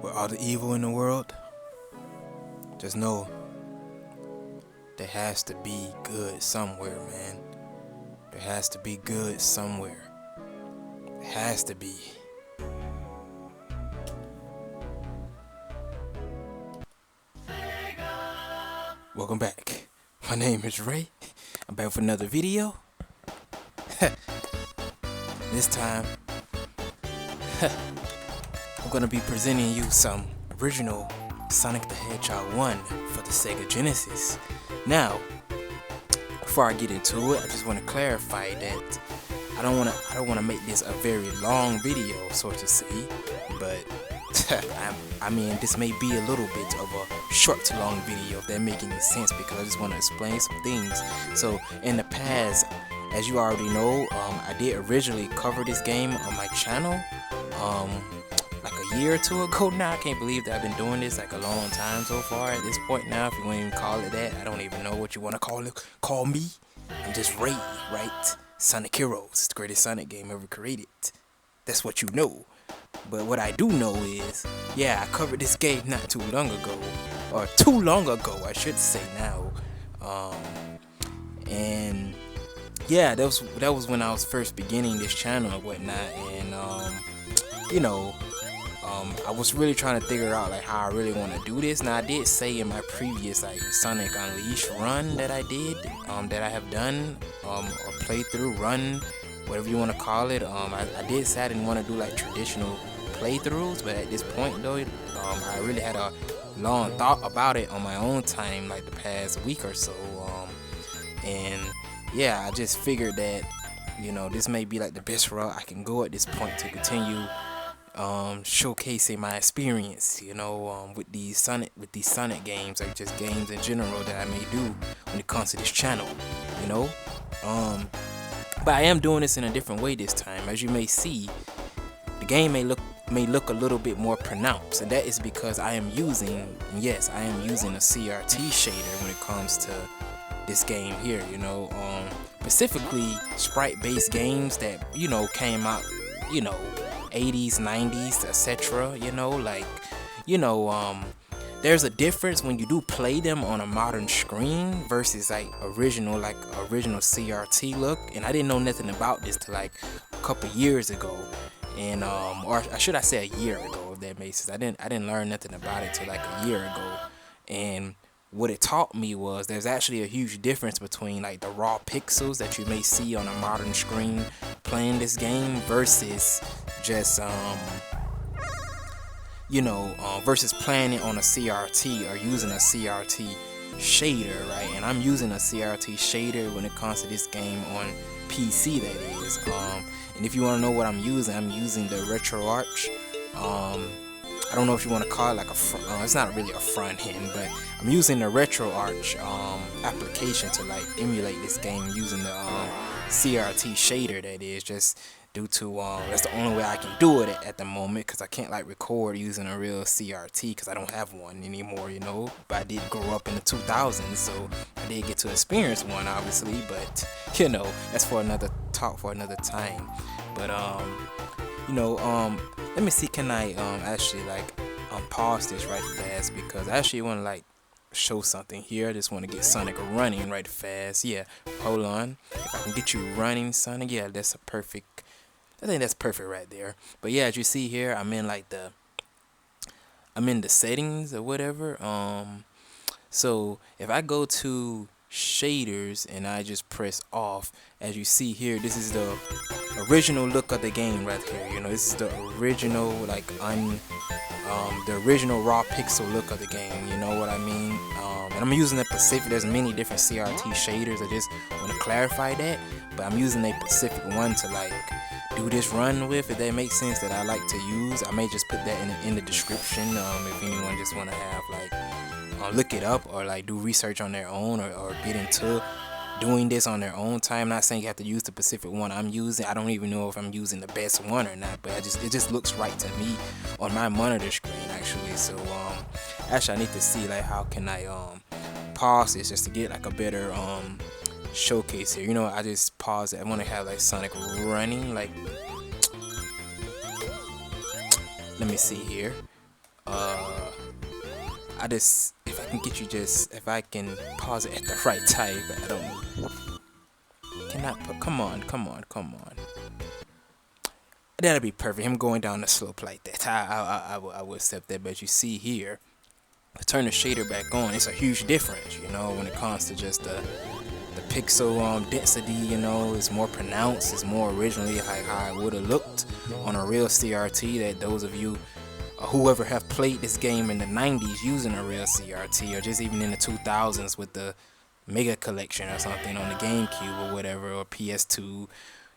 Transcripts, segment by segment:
with all the evil in the world, just know there has to be good somewhere, man. There has to be good somewhere. There has to be. Welcome back. My name is Ray. I'm back with another video. This time, I'm gonna be presenting you some original Sonic the Hedgehog 1 for the Sega Genesis. Now, before I get into it, I just want to clarify that I don't want to make this a very long video, so to say, but I mean, this may be a little bit of a short to long video, if that makes any sense, because I just want to explain some things. So in the past, as you already know, I did originally cover this game on my channel like a year or two ago now. I can't believe that I've been doing this like a long time so far at this point now, if you want to even call it that. I don't even know what you want to call me. I'm just Ray, right? Sonic Heroes, the greatest Sonic game ever created. That's what you know. But what I do know is, yeah, I covered this game not too long ago, or too long ago, I should say now. And yeah, that was when I was first beginning this channel and whatnot, and you know, I was really trying to figure out like how I really want to do this. Now I did say in my previous like Sonic Unleashed run that I did, that I have done, or playthrough run, whatever you want to call it. I did say I didn't want to do like traditional playthroughs, but at this point though, I really had a long thought about it on my own time, like the past week or so, and yeah, I just figured that, you know, this may be like the best route I can go at this point to continue showcasing my experience, you know, with these Sonic games, like just games in general that I may do when it comes to this channel, you know. But I am doing this in a different way this time. As you may see, the game may look a little bit more pronounced, and that is because I am using, yes, I am using a CRT shader when it comes to this game here, you know. Specifically sprite-based games that, you know, came out, you know, 80s, 90s, etc. You know, like, you know, there's a difference when you do play them on a modern screen versus like original CRT look. And I didn't know nothing about this till like a couple years ago, and or should I say a year ago, if that makes sense. I didn't learn nothing about it till like a year ago, and what it taught me was there's actually a huge difference between like the raw pixels that you may see on a modern screen playing this game versus just you know, versus playing it on a CRT or using a CRT shader, right? And I'm using a CRT shader when it comes to this game on PC, that is. And if you want to know what I'm using the RETROARCH. I don't know if you want to call it like a it's not really a front end, but I'm using the RETROARCH application to like emulate this game using the CRT shader, that is, just due to that's the only way I can do it at the moment, because I can't like record using a real CRT because I don't have one anymore, you know. But I did grow up in the 2000s, so I did get to experience one, obviously, but you know, that's for another talk for another time. But you know, let me see, can I actually like pause this right fast, because I actually want to like show something here. I just want to get Sonic running right fast. Yeah, hold on. If I can get you running, Sonic, yeah, that's a perfect. I think that's perfect right there. But yeah, as you see here, I'm in the settings or whatever. So if I go to shaders and I just press off, as you see here, this is the original look of the game right here. You know, this is the original like the original raw pixel look of the game, you know what I mean? And I'm using the Pacific. There's many different CRT shaders. I just want to clarify that, but I'm using a Pacific one to like do this run with, if that makes sense, that I like to use. I may just put that in the description, if anyone just want to have like look it up or like do research on their own, or get into doing this on their own time. Not saying you have to use the Pacific one I'm using. I don't even know if I'm using the best one or not, but it just looks right to me on my monitor screen actually. So actually I need to see like how can I pause this just to get like a better showcase here. You know, I just pause it. I want to have like Sonic running, like, let me see here. if I can get you if I can pause it at the right time, but I don't. Cannot put. Come on. That'll be perfect. Him going down the slope like that. I will accept that. But you see here, to turn the shader back on, it's a huge difference, you know, when it comes to just the pixel density. You know, it's more pronounced. It's more originally like how it would have looked on a real CRT. That those of you whoever have played this game in the 90s using a real CRT, or just even in the 2000s with the Mega Collection or something on the GameCube or whatever, or PS2,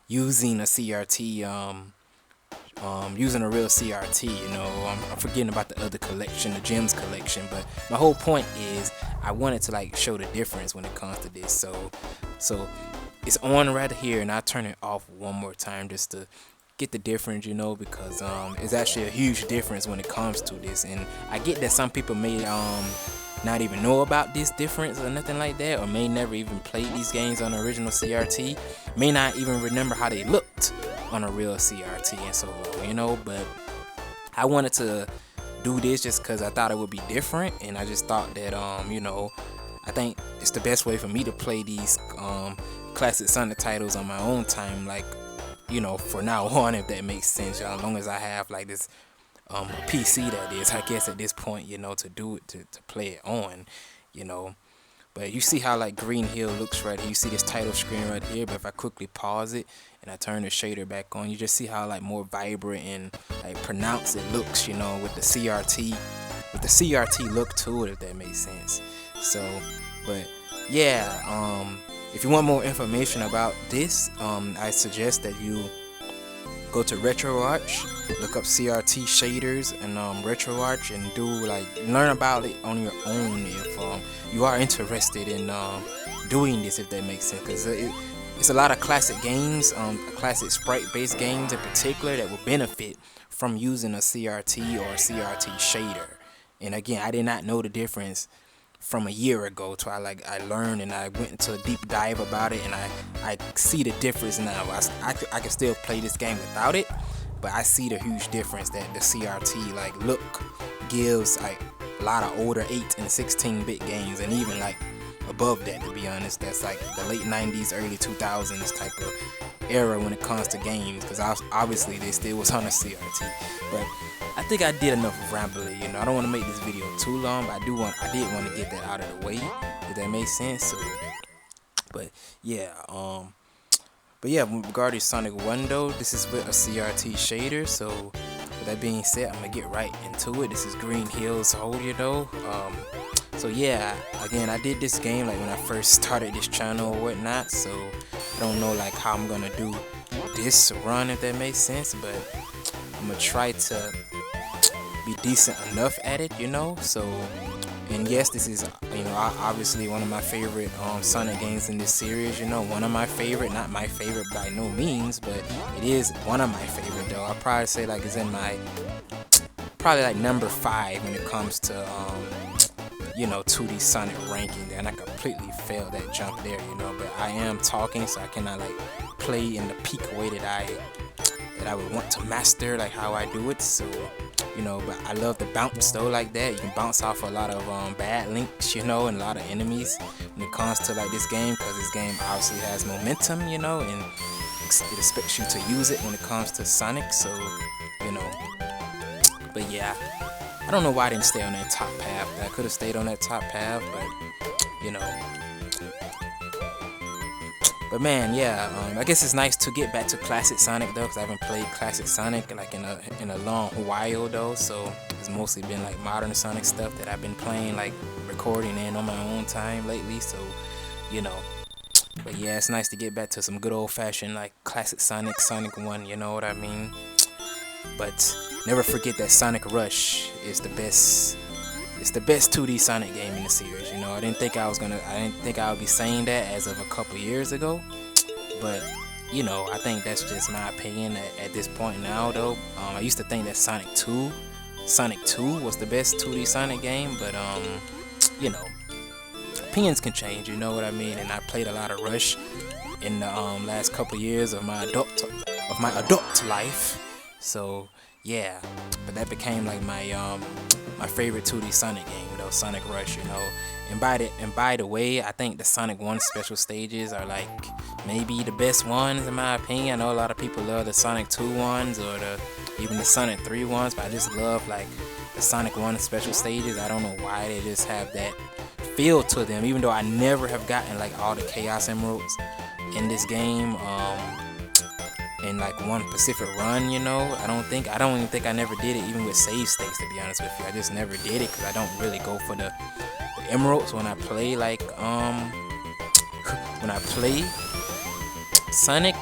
using a CRT, using a real CRT, you know. I'm forgetting about the other collection, the Gems collection, but my whole point is I wanted to like show the difference when it comes to this. So it's on right here, and I turn it off one more time just to get the difference, you know, because it's actually a huge difference when it comes to this. And I get that some people may not even know about this difference or nothing like that, or may never even played these games on the original CRT, may not even remember how they looked on a real CRT and so on, you know. But I wanted to do this just because I thought it would be different, and I just thought that you know, I think it's the best way for me to play these classic Sonic titles on my own time, like, you know, for now on, if that makes sense. As long as I have like this PC, that is, I guess, at this point, you know, to do it, to play it on, you know. But you see how like Green Hill looks right here. You see this title screen right here, but if I quickly pause it and I turn the shader back on, you just see how like more vibrant and like pronounced it looks, you know, with the CRT look to it, if that makes sense. So, but yeah, if you want more information about this, I suggest that you go to RETROARCH, look up CRT shaders and RETROARCH, and learn about it on your own if you are interested in doing this, if that makes sense. Because it's a lot of classic games, classic sprite-based games in particular, that will benefit from using a CRT or a CRT shader. And again, I did not know the difference from a year ago till I learned and I went into a deep dive about it, and I see the difference now. I can still play this game without it, but I see the huge difference that the CRT like look gives like a lot of older 8 and 16-bit games, and even like above that, to be honest. That's like the late 90s, early 2000s type of era when it comes to games, because obviously they still was on a CRT. But I think I did enough rambling, you know. I don't want to make this video too long, but I did want to get that out of the way, if that makes sense. So, but yeah, regarding Sonic 1 though, this is with a CRT shader. So with that being said, I'm gonna get right into it. This is Green Hill's Hold, you know. So yeah, again, I did this game like when I first started this channel or whatnot, so I don't know like how I'm gonna do this run, if that makes sense, but I'm gonna try to be decent enough at it, you know. So, and yes, this is, you know, obviously one of my favorite Sonic games in this series, you know. One of my favorite, not my favorite by no means, but it is one of my favorite though. I'll probably say like it's in my probably like number 5 when it comes to you know, 2D Sonic ranking there, and I completely failed that jump there, you know. But I am talking, so I cannot like play in the peak way that I would want to master, like how I do it. So, you know, but I love the bounce though, like that. You can bounce off a lot of bad links, you know, and a lot of enemies when it comes to like this game, because this game obviously has momentum, you know, and it expects you to use it when it comes to Sonic. So, you know, but yeah, I don't know why I didn't stay on that top path. I could have stayed on that top path, but you know. But man, yeah, I guess it's nice to get back to classic Sonic though, because I haven't played classic Sonic like in a long while though. So it's mostly been like modern Sonic stuff that I've been playing, like recording in on my own time lately. So, you know. But yeah, it's nice to get back to some good old-fashioned like classic Sonic 1. You know what I mean? But never forget that Sonic Rush is the best. It's the best 2D Sonic game in the series. You know, I didn't think I would be saying that as of a couple years ago, but you know, I think that's just my opinion at this point now. Though, I used to think that Sonic 2 was the best 2D Sonic game, but you know, opinions can change. You know what I mean? And I played a lot of Rush in the last couple years of my adult life. So yeah, but that became like my my favorite 2D Sonic game, you know, Sonic Rush, you know. And by the way, I think the Sonic 1 special stages are like maybe the best ones in my opinion. I know a lot of people love the Sonic 2 ones or even the Sonic 3 ones, but I just love like the Sonic 1 special stages. I don't know why they just have that feel to them, even though I never have gotten like all the Chaos Emeralds in this game. In like one Pacific run, you know, I don't even think I never did it, even with save states, to be honest with you. I just never did it because I don't really go for the emeralds when I play like when I play Sonic,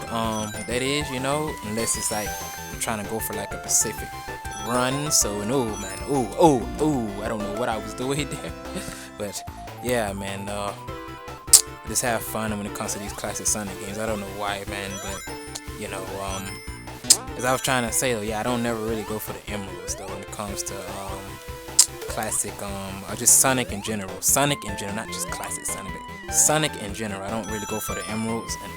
that is, you know, unless it's like I'm trying to go for like a Pacific run. So no, man, I don't know what I was doing there, but yeah, man, just have fun when it comes to these classic Sonic games. I don't know why, man, but you know, as I was trying to say though, yeah, I don't never really go for the emeralds though when it comes to classic or just Sonic in general. Sonic in general, not just classic Sonic, but Sonic in general. I don't really go for the emeralds, and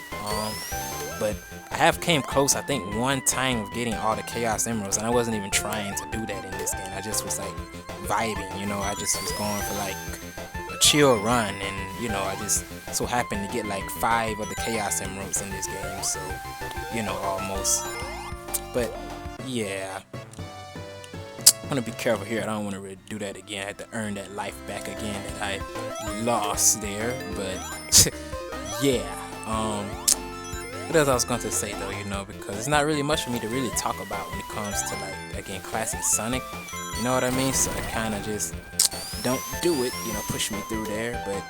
but I have came close, I think, one time of getting all the Chaos Emeralds, and I wasn't even trying to do that in this game. I just was like vibing, you know. I just was going for like a chill run, and you know, I just so happened to get like 5 of the Chaos Emeralds in this game, so you know, almost. But yeah, I'm gonna be careful here. I don't want to really do that again. I had to earn that life back again that I lost there. But yeah, what else I was going to say though, you know, because it's not really much for me to really talk about when it comes to like, again, classic Sonic, you know what I mean? So I kind of just don't do it, you know, push me through there. But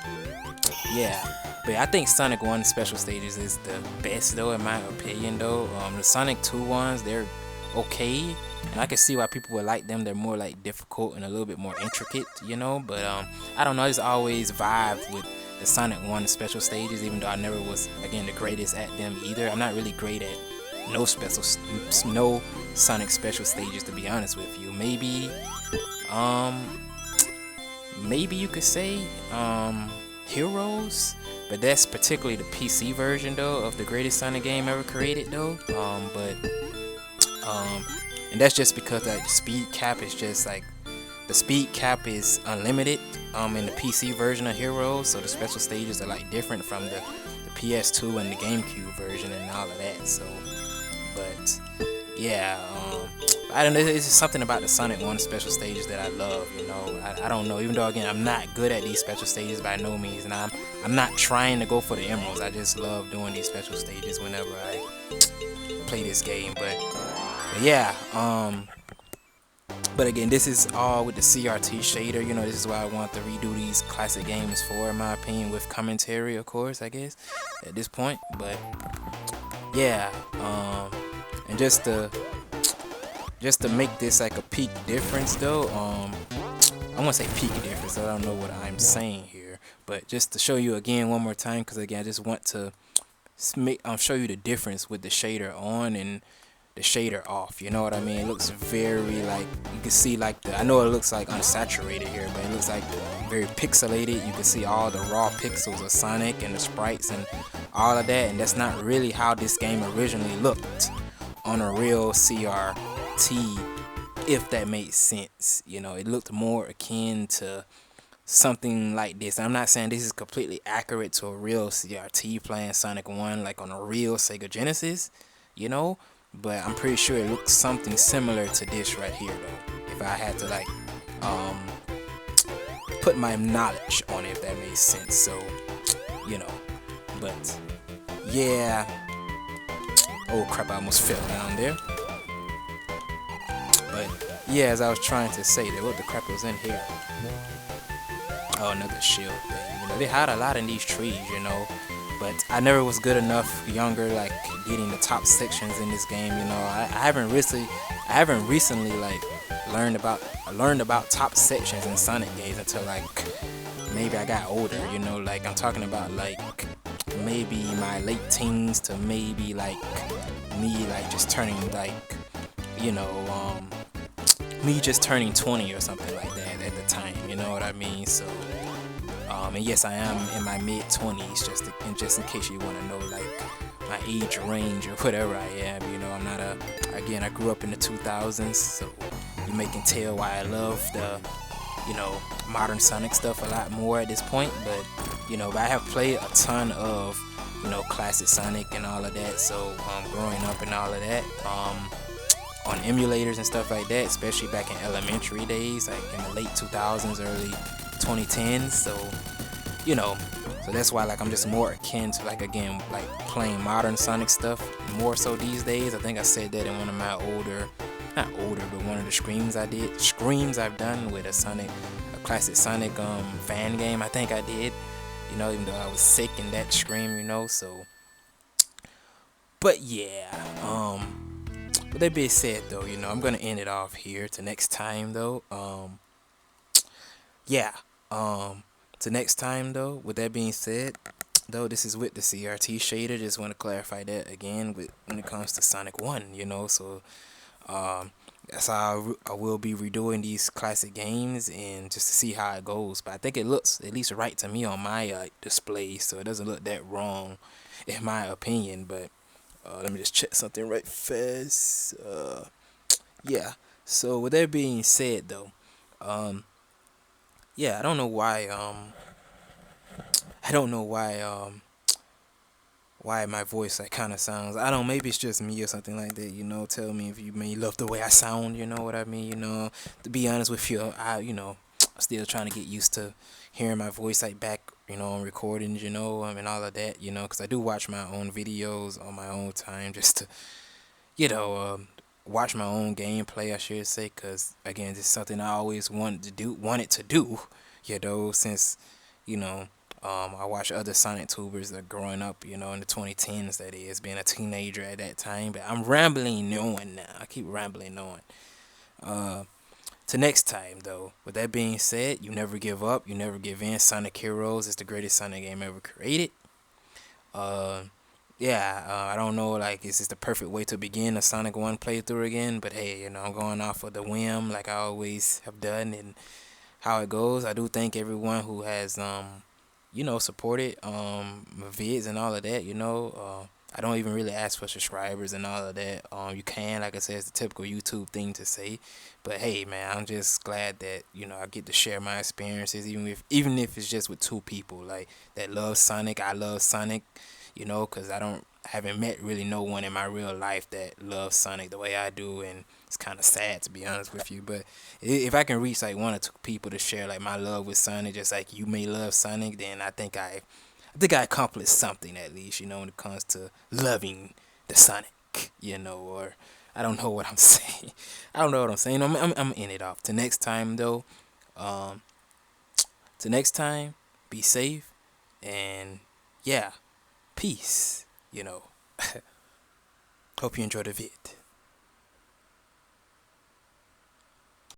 yeah, but I think Sonic 1 special stages is the best though, in my opinion though. The Sonic 2 ones, they're okay, and I can see why people would like them. They're more like difficult and a little bit more intricate, you know. But I don't know, I just always vibe with the Sonic 1 special stages, even though I never was, again, the greatest at them either. I'm not really great at no Sonic special stages, to be honest with you. Maybe you could say Heroes, but that's particularly the PC version though of the greatest Sonic game ever created though. And that's just because like the speed cap is just like, the speed cap is unlimited in the PC version of Heroes, so the special stages are like different from the PS2 and the GameCube version and all of that. So, but yeah, I don't know, it's just something about the Sonic 1 special stages that I love, you know. I don't know, even though again I'm not good at these special stages by no means, and I'm not trying to go for the emeralds. I just love doing these special stages whenever I play this game. But yeah, but again, this is all with the CRT shader, you know. This is why I want to redo these classic games for, in my opinion, with commentary, of course, I guess, at this point. But yeah, and just to make this like a peak difference though, I want to say peak difference, I don't know what I'm saying here, but just to show you again one more time, because again I just want to show you the difference with the shader on and the shader off, you know what I mean? It looks very like, you can see like I know it looks like unsaturated here, but it looks like very pixelated. You can see all the raw pixels of Sonic and the sprites and all of that, and that's not really how this game originally looked on a real CRT, if that makes sense. You know, it looked more akin to something like this. I'm not saying this is completely accurate to a real CRT playing Sonic 1 like on a real Sega Genesis, you know, but I'm pretty sure it looks something similar to this right here though, if I had to like put my knowledge on it, if that makes sense. So, you know, but yeah, oh crap, I almost fell down there. But yeah, as I was trying to say that, what the crap was in here? Oh, another shield thing. You know, they hide a lot in these trees, you know, but I never was good enough younger, like getting the top sections in this game. You know, I haven't recently like learned about top sections in Sonic games until like maybe I got older. You know, like I'm talking about like maybe my late teens to maybe like me like just turning like, you know, me just turning 20 or something like that at the time, you know what I mean? So and yes, I am in my mid-20s, just in case you want to know like my age range or whatever I am. You know, I'm not again, I grew up in the 2000s, so you may can tell why I love the you know, modern Sonic stuff a lot more at this point. But you know, I have played a ton of, you know, classic Sonic and all of that. So growing up and all of that, on emulators and stuff like that, especially back in elementary days, like in the late 2000s, early 2010s. So you know, so that's why like I'm just more akin to, like, again, like playing modern Sonic stuff more so these days. I think I said that in one of my not older, but one of the streams I've done with a classic Sonic fan game. I think I did, you know, even though I was sick in that stream, you know. So, but yeah, with that being said though, you know, I'm gonna end it off here. To next time though, yeah, to next time though, with that being said though, this is with the CRT shader. Just want to clarify that again when it comes to Sonic 1, you know. So that's how I will be redoing these classic games, and just to see how it goes. But I think it looks at least right to me on my display, so it doesn't look that wrong in my opinion. But let me just check something right fast. Yeah, so with that being said though, yeah, I don't know why why my voice like kind of sounds, I don't know, maybe it's just me or something like that, you know. Tell me if you may love the way I sound, you know what I mean, you know. To be honest with you, you know, I'm still trying to get used to hearing my voice like back, you know, on recordings, you know, and all of that, you know, because I do watch my own videos on my own time, just to, you know, watch my own gameplay, I should say, because again, this is something I always wanted to do, you know, since, you know, I watched other Sonic tubers that growing up, you know, in the 2010s, that is, being a teenager at that time. But I'm rambling on now. I keep rambling on. To next time, though, with that being said, you never give up, you never give in. Sonic Heroes is the greatest Sonic game ever created. Yeah, I don't know, like, is this the perfect way to begin a Sonic 1 playthrough again? But hey, you know, I'm going off of the whim, like I always have done, and how it goes. I do thank everyone who has, you know, supported my vids and all of that, you know. I don't even really ask for subscribers and all of that. You can, like I said, it's the typical YouTube thing to say. But hey, man, I'm just glad that, you know, I get to share my experiences, even if it's just with two people like that love Sonic. I love Sonic, you know, because I haven't met really no one in my real life that loves Sonic the way I do, and it's kind of sad, to be honest with you. But if I can reach like one or two people to share like my love with Sonic, just like you may love Sonic, then I think I accomplished something, at least, you know, when it comes to loving the Sonic, you know. Or I don't know what I'm saying. I don't know what I'm saying. I'm in it off. To next time though, to next time, be safe, and yeah, peace, you know. Hope you enjoyed the vid.